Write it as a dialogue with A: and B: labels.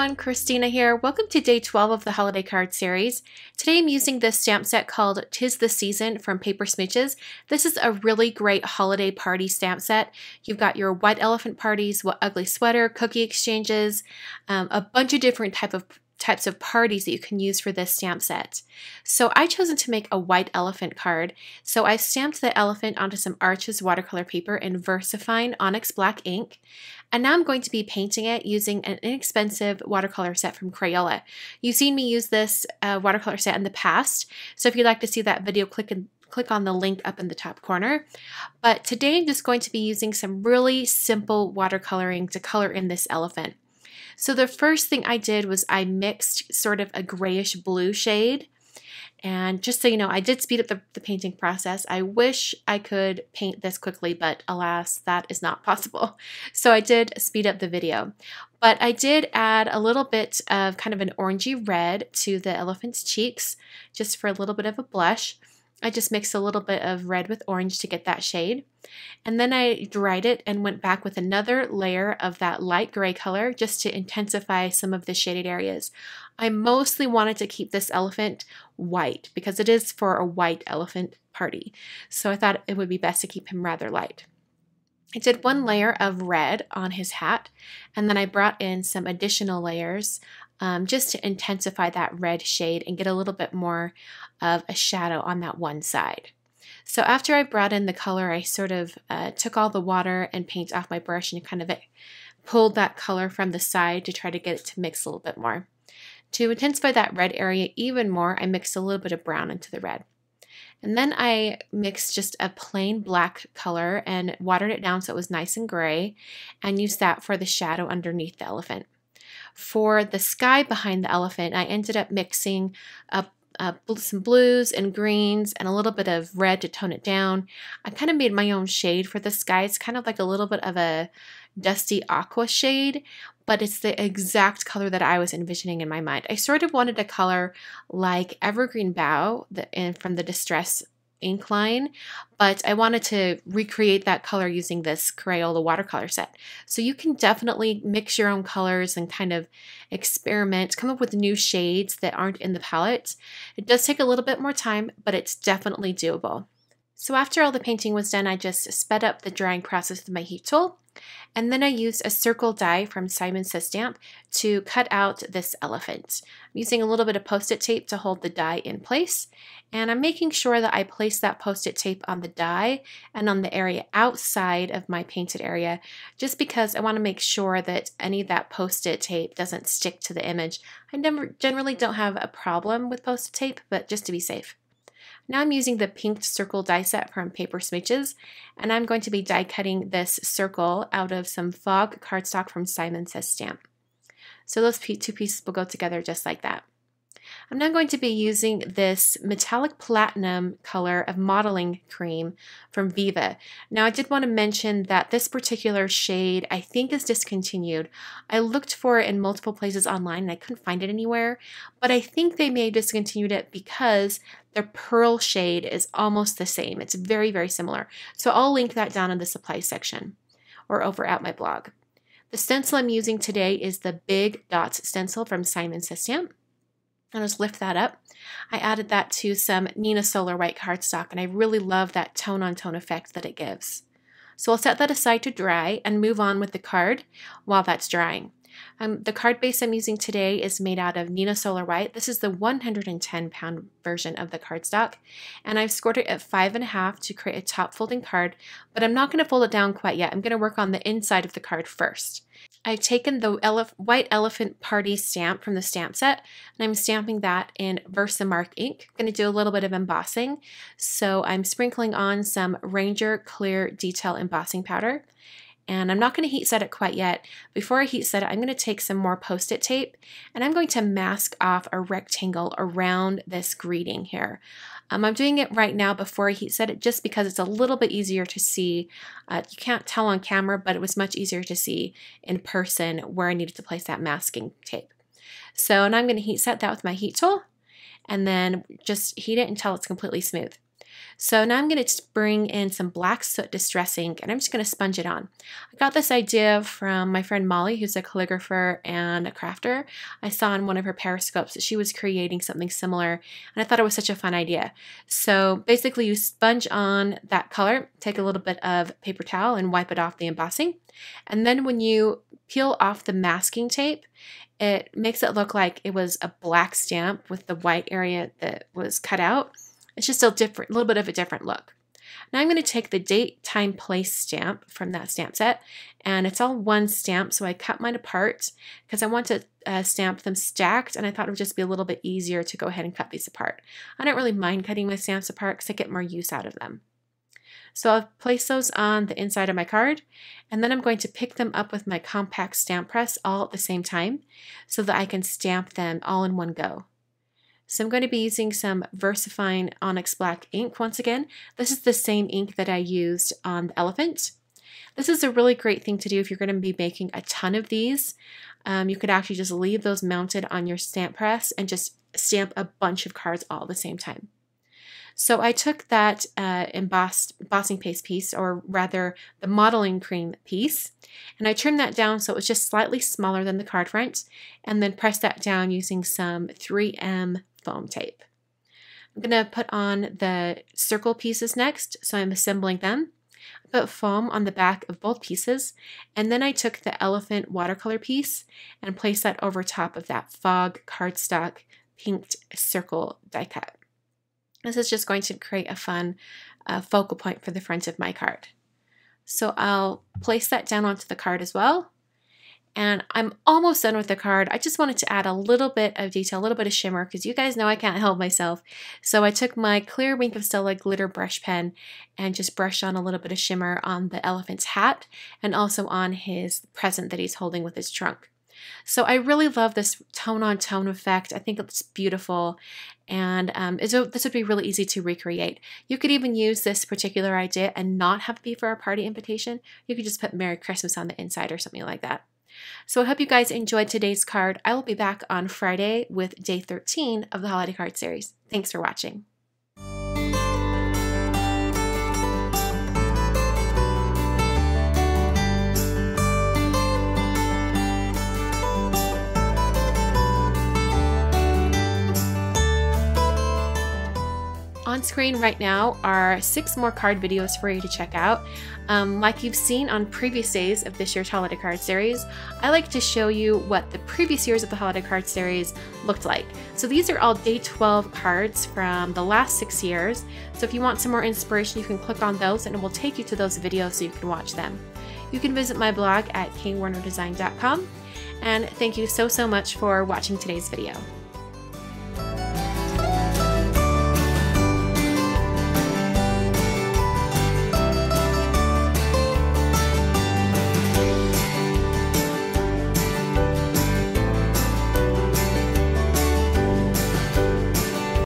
A: everyone, Christina here. Welcome to day 12 of the holiday card series. Today I'm using this stamp set called 'Tis the Season from Paper Smooches. This is a really great holiday party stamp set. You've got your white elephant parties, what ugly sweater, cookie exchanges, a bunch of different types of parties that you can use for this stamp set. So I chosen to make a white elephant card. So I stamped the elephant onto some Arches watercolor paper in VersaFine Onyx Black ink. And now I'm going to be painting it using an inexpensive watercolor set from Crayola. You've seen me use this watercolor set in the past. So if you'd like to see that video, click on the link up in the top corner. But today I'm just going to be using some really simple watercoloring to color in this elephant. So the first thing I did was I mixed sort of a grayish blue shade. And just so you know, I did speed up the painting process. I wish I could paint this quickly, but alas, that is not possible. So I did speed up the video. But I did add a little bit of kind of an orangey red to the elephant's cheeks, just for a little bit of a blush. I just mixed a little bit of red with orange to get that shade. And then I dried it and went back with another layer of that light gray color just to intensify some of the shaded areas. I mostly wanted to keep this elephant white because it is for a white elephant party. So I thought it would be best to keep him rather light. I did one layer of red on his hat, and then I brought in some additional layers just to intensify that red shade and get a little bit more of a shadow on that one side. So after I brought in the color, I sort of took all the water and paint off my brush and kind of pulled that color from the side to try to get it to mix a little bit more. To intensify that red area even more, I mixed a little bit of brown into the red. And then I mixed just a plain black color and watered it down so it was nice and gray, and used that for the shadow underneath the elephant. For the sky behind the elephant, I ended up mixing up some blues and greens and a little bit of red to tone it down. I kind of made my own shade for the sky. It's kind of like a little bit of a dusty aqua shade, but it's the exact color that I was envisioning in my mind. I sort of wanted a color like Evergreen Bough from the Distress ink line, but I wanted to recreate that color using this Crayola watercolor set. So you can definitely mix your own colors and kind of experiment, come up with new shades that aren't in the palette. It does take a little bit more time, but it's definitely doable. So after all the painting was done, I just sped up the drying process with my heat tool. And then I used a circle die from Simon Says Stamp to cut out this elephant. I'm using a little bit of Post-it tape to hold the die in place. And I'm making sure that I place that Post-it tape on the die and on the area outside of my painted area, just because I want to make sure that any of that Post-it tape doesn't stick to the image. I generally don't have a problem with Post-it tape, but just to be safe. Now I'm using the pinked circle die set from Paper Smooches, and I'm going to be die cutting this circle out of some Fog cardstock from Simon Says Stamp. So those two pieces will go together just like that. I'm now going to be using this metallic platinum color of modeling cream from Viva. Now I did want to mention that this particular shade I think is discontinued. I looked for it in multiple places online and I couldn't find it anywhere, but I think they may have discontinued it because the pearl shade is almost the same. It's very, very similar. So I'll link that down in the supply section or over at my blog. The stencil I'm using today is the Big Dots stencil from Simon Says Stamp. I'll just lift that up. I added that to some Neenah Solar white cardstock, and I really love that tone-on-tone effect that it gives. So I'll set that aside to dry and move on with the card while that's drying. The card base I'm using today is made out of Neenah Solar white. This is the 110-pound version of the cardstock, and I've scored it at 5.5 to create a top folding card, but I'm not going to fold it down quite yet. I'm going to work on the inside of the card first. I've taken the white elephant party stamp from the stamp set, and I'm stamping that in Versamark ink. I'm going to do a little bit of embossing, so I'm sprinkling on some Ranger Clear Detail embossing powder. And I'm not going to heat set it quite yet. Before I heat set it, I'm going to take some more Post-it tape and I'm going to mask off a rectangle around this greeting here. I'm doing it right now before I heat set it just because it's a little bit easier to see. You can't tell on camera, but it was much easier to see in person where I needed to place that masking tape. So now I'm going to heat set that with my heat tool and then just heat it until it's completely smooth. So now I'm going to bring in some black soot distress ink and I'm just going to sponge it on. I got this idea from my friend Molly, who's a calligrapher and a crafter. I saw in one of her periscopes that she was creating something similar and I thought it was such a fun idea. So basically you sponge on that color, take a little bit of paper towel and wipe it off the embossing. And then when you peel off the masking tape, it makes it look like it was a black stamp with the white area that was cut out. It's just a little bit of a different look. Now I'm going to take the date, time, place stamp from that stamp set, and it's all one stamp, so I cut mine apart because I want to stamp them stacked, and I thought it would just be a little bit easier to go ahead and cut these apart. I don't really mind cutting my stamps apart because I get more use out of them. So I'll place those on the inside of my card, and then I'm going to pick them up with my compact stamp press all at the same time so that I can stamp them all in one go. So I'm going to be using some VersaFine Onyx Black ink once again. This is the same ink that I used on the elephant. This is a really great thing to do if you're going to be making a ton of these. You could actually just leave those mounted on your stamp press and just stamp a bunch of cards all at the same time. So I took that embossing paste piece, or rather the modeling cream piece, and I trimmed that down so it was just slightly smaller than the card front, and then pressed that down using some 3M foam tape. I'm going to put on the circle pieces next, so I'm assembling them. I put foam on the back of both pieces, and then I took the elephant watercolor piece and placed that over top of that fog cardstock pinked circle die cut. This is just going to create a fun focal point for the front of my card. So I'll place that down onto the card as well. And I'm almost done with the card. I just wanted to add a little bit of detail, a little bit of shimmer, because you guys know I can't help myself. So I took my clear Wink of Stella glitter brush pen and just brushed on a little bit of shimmer on the elephant's hat and also on his present that he's holding with his trunk. So I really love this tone-on-tone effect. I think it's beautiful, and this would be really easy to recreate. You could even use this particular idea and not have it be for a party invitation. You could just put Merry Christmas on the inside or something like that. So I hope you guys enjoyed today's card. I will be back on Friday with day 13 of the Holiday Card Series. Thanks for watching. On screen right now are 6 more card videos for you to check out. Like you've seen on previous days of this year's Holiday Card Series, I like to show you what the previous years of the Holiday Card Series looked like. So these are all day 12 cards from the last 6 years. So if you want some more inspiration, you can click on those and it will take you to those videos so you can watch them. You can visit my blog at kwarnerdesign.com. And thank you so much for watching today's video.